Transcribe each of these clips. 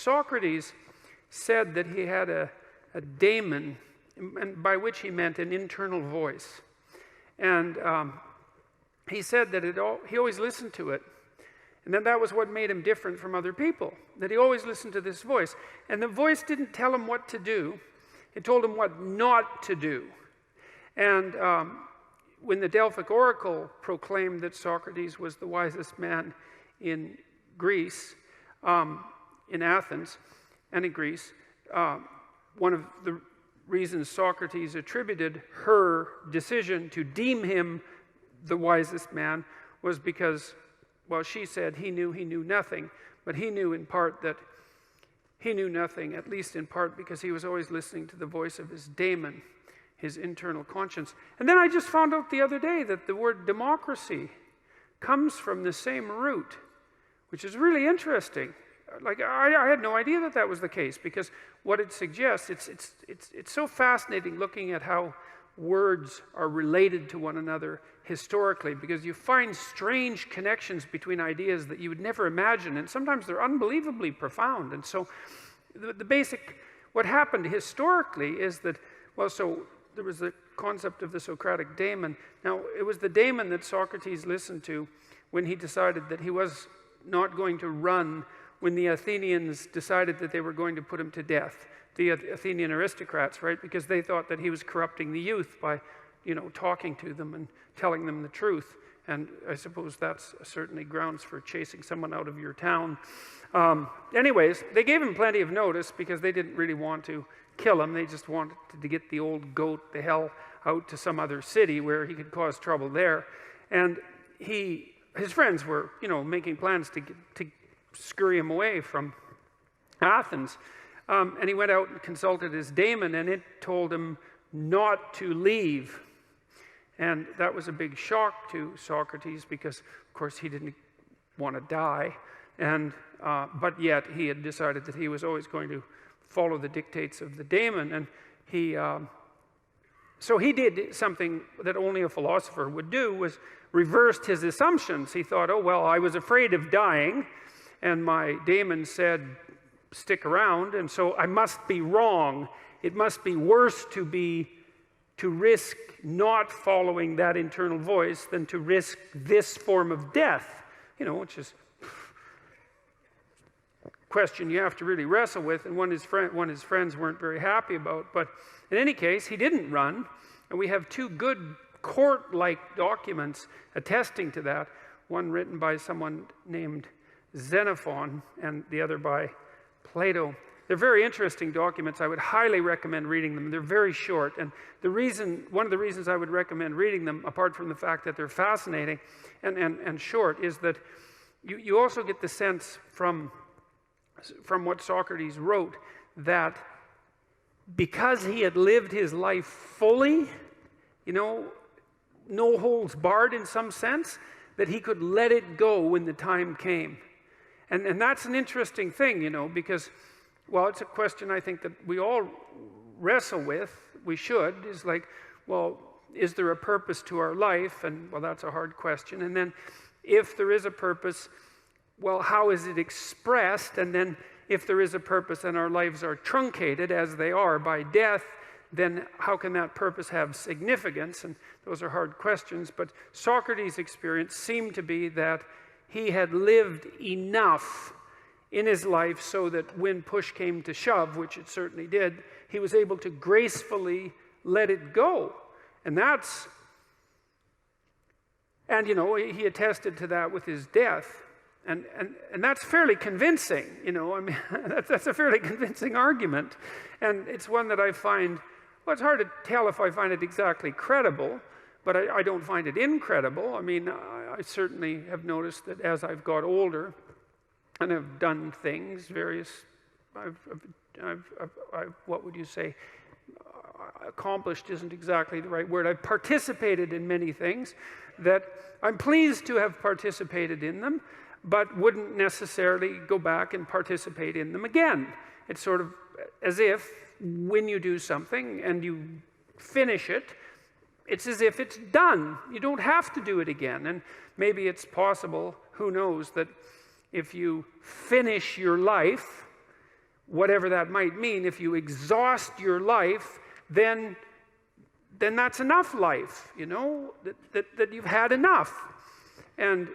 Socrates said that he had a daemon, and by which he meant an internal voice. And he said that he always listened to it. And then that was what made him different from other people, that he always listened to this voice. And the voice didn't tell him what to do. It told him what not to do. And when the Delphic oracle proclaimed that Socrates was the wisest man in Greece, in Athens and in Greece, one of the reasons Socrates attributed her decision to deem him the wisest man was because, well, she said he knew nothing, but he knew in part that he knew nothing, at least in part because he was always listening to the voice of his daemon, his internal conscience. And then I just found out the other day that the word democracy comes from the same root, which is really interesting. Like, I had no idea that that was the case, because what it suggests, it's so fascinating looking at how words are related to one another historically, because you find strange connections between ideas that you would never imagine, and sometimes they're unbelievably profound. And so the basic, what happened historically is that, well, so there was the concept of the Socratic daemon. Now, it was the daemon that Socrates listened to when he decided that he was not going to run when the Athenians decided that they were going to put him to death, the Athenian aristocrats, right? Because they thought that he was corrupting the youth by, talking to them and telling them the truth. And I suppose that's certainly grounds for chasing someone out of your town. Anyways, they gave him plenty of notice because they didn't really want to kill him. They just wanted to get the old goat the hell out to some other city where he could cause trouble there. And his friends were, making plans to scurry him away from Athens. And he went out and consulted his daemon, and it told him not to leave. And that was a big shock to Socrates because, of course, he didn't want to die. And but yet he had decided that he was always going to follow the dictates of the daemon. And so he did something that only a philosopher would do, was reversed his assumptions. He thought, oh, well, I was afraid of dying, and my daemon said, stick around, and so I must be wrong. It must be worse to risk not following that internal voice than to risk this form of death, which is a question you have to really wrestle with, and one his friends weren't very happy about. But in any case, he didn't run, and we have two good court-like documents attesting to that, one written by someone named Xenophon and the other by Plato. They're very interesting documents. I would highly recommend reading them. They're very short, and one of the reasons I would recommend reading them, apart from the fact that they're fascinating and short, is that you also get the sense from what Socrates wrote that because he had lived his life fully, no holds barred in some sense, that he could let it go when the time came. And that's an interesting thing, because, well, it's a question I think that we all wrestle with, we should, is like, well, is there a purpose to our life? And, well, that's a hard question. And then, if there is a purpose, well, how is it expressed? And then, if there is a purpose and our lives are truncated, as they are by death, then how can that purpose have significance? And those are hard questions. But Socrates' experience seemed to be that he had lived enough in his life so that when push came to shove, which it certainly did, he was able to gracefully let it go. And he attested to that with his death. And that's fairly convincing, that's a fairly convincing argument. And it's one that I find, well, it's hard to tell if I find it exactly credible, but I don't find it incredible. I mean, I certainly have noticed that as I've got older and have done things, what would you say, accomplished isn't exactly the right word. I've participated in many things that I'm pleased to have participated in them, but wouldn't necessarily go back and participate in them again. It's sort of as if when you do something and you finish it, it's as if it's done. You don't have to do it again. And maybe it's possible, who knows, that if you finish your life, whatever that might mean. If you exhaust your life, then that's enough life, you know, that you've had enough. And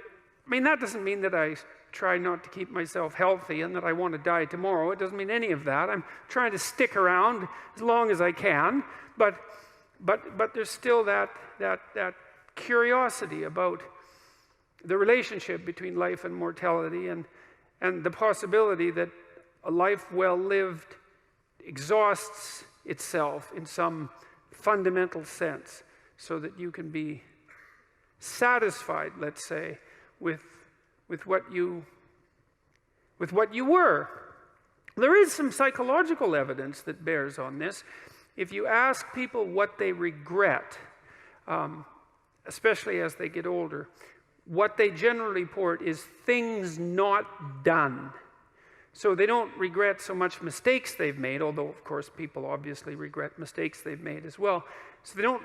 I mean, that doesn't mean that I try not to keep myself healthy and that I want to die tomorrow. It doesn't mean any of that. I'm trying to stick around as long as I can, but there's still that curiosity about the relationship between life and mortality, and the possibility that a life well lived exhausts itself in some fundamental sense, so that you can be satisfied, let's say, with what you were. There is some psychological evidence that bears on this. If you ask people what they regret, especially as they get older, what they generally report is things not done. So they don't regret so much mistakes they've made, although of course people obviously regret mistakes they've made as well. So they don't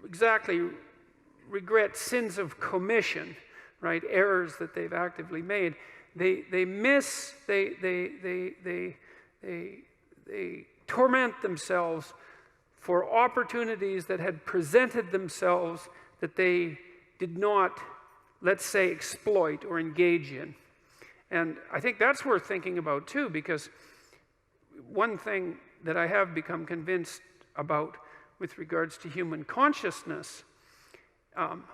exactly regret sins of commission, right? Errors that they've actively made. They torment themselves for opportunities that had presented themselves that they did not, let's say, exploit or engage in. And I think that's worth thinking about too, because one thing that I have become convinced about with regards to human consciousness,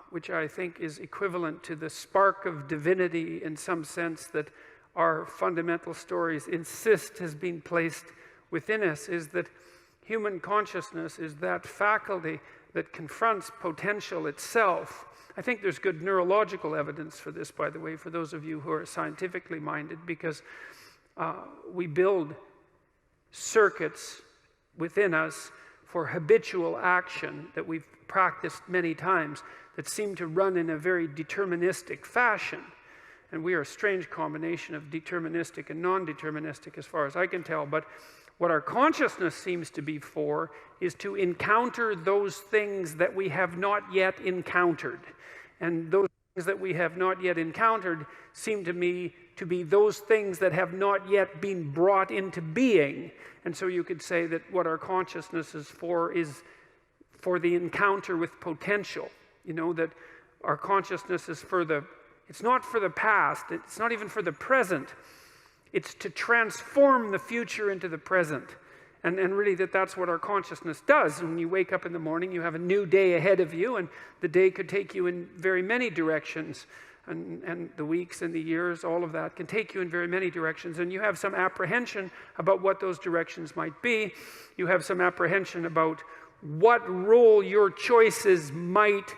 which I think is equivalent to the spark of divinity in some sense that our fundamental stories insist has been placed within us, is that human consciousness is that faculty that confronts potential itself. I think there's good neurological evidence for this, by the way, for those of you who are scientifically minded, because we build circuits within us for habitual action that we've practiced many times that seem to run in a very deterministic fashion. And we are a strange combination of deterministic and non-deterministic as far as I can tell. But what our consciousness seems to be for is to encounter those things that we have not yet encountered. And those things that we have not yet encountered seem to me to be those things that have not yet been brought into being. And so you could say that what our consciousness is for the encounter with potential. You know, that our consciousness is it's not for the past, it's not even for the present. It's to transform the future into the present. And really that's what our consciousness does. When you wake up in the morning, you have a new day ahead of you, and the day could take you in very many directions. And the weeks and the years, all of that can take you in very many directions. And you have some apprehension about what those directions might be. You have some apprehension about what role your choices might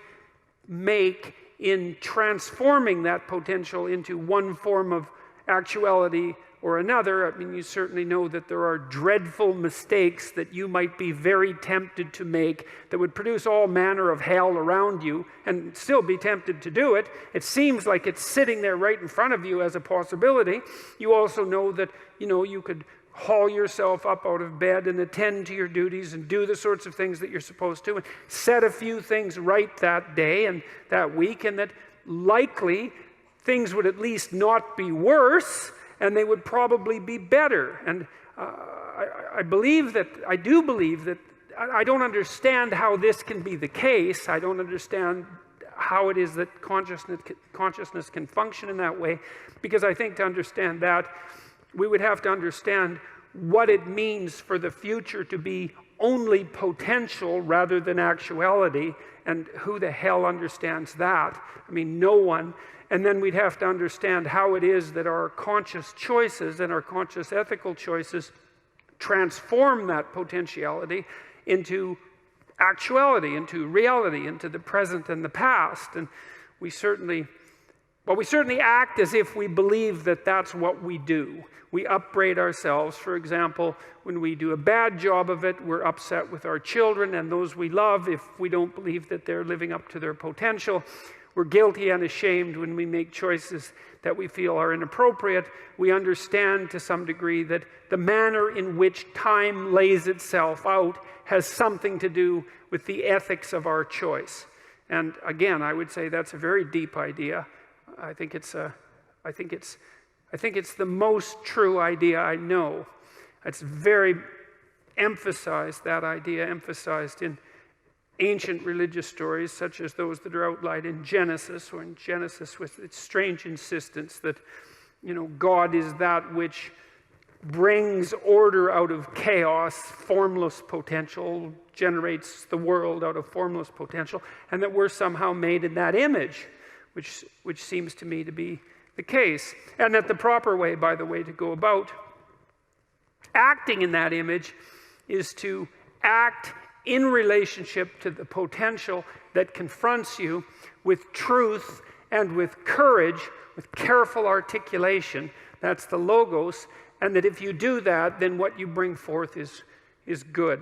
make in transforming that potential into one form of actuality or another. I mean, you certainly know that there are dreadful mistakes that you might be very tempted to make that would produce all manner of hell around you and still be tempted to do it. It seems like it's sitting there right in front of you as a possibility. You also know that, you know, you could haul yourself up out of bed and attend to your duties and do the sorts of things that you're supposed to and set a few things right that day and that week, and that likely things would at least not be worse, and they would probably be better. And I do believe that I don't understand how this can be the case. I don't understand how it is that consciousness can function in that way, because I think to understand that, we would have to understand what it means for the future to be only potential rather than actuality, and who the hell understands that? I mean, no one. And then we'd have to understand how it is that our conscious choices and our conscious ethical choices transform that potentiality into actuality, into reality, into the present and the past. And we certainly act as if we believe that that's what we do. We upbraid ourselves. For example, when we do a bad job of it, we're upset with our children and those we love if we don't believe that they're living up to their potential. We're guilty and ashamed when we make choices that we feel are inappropriate. We understand to some degree that the manner in which time lays itself out has something to do with the ethics of our choice. And again, I would say that's a very deep idea. I think it's the most true idea I know. It's very emphasized, that idea emphasized in ancient religious stories such as those that are outlined in Genesis, or in Genesis with its strange insistence that, God is that which brings order out of chaos, formless potential, generates the world out of formless potential, and that we're somehow made in that image, which seems to me to be the case. And that the proper way, by the way, to go about acting in that image is to act in relationship to the potential that confronts you with truth and with courage, with careful articulation. That's the logos. And that if you do that, then what you bring forth is good.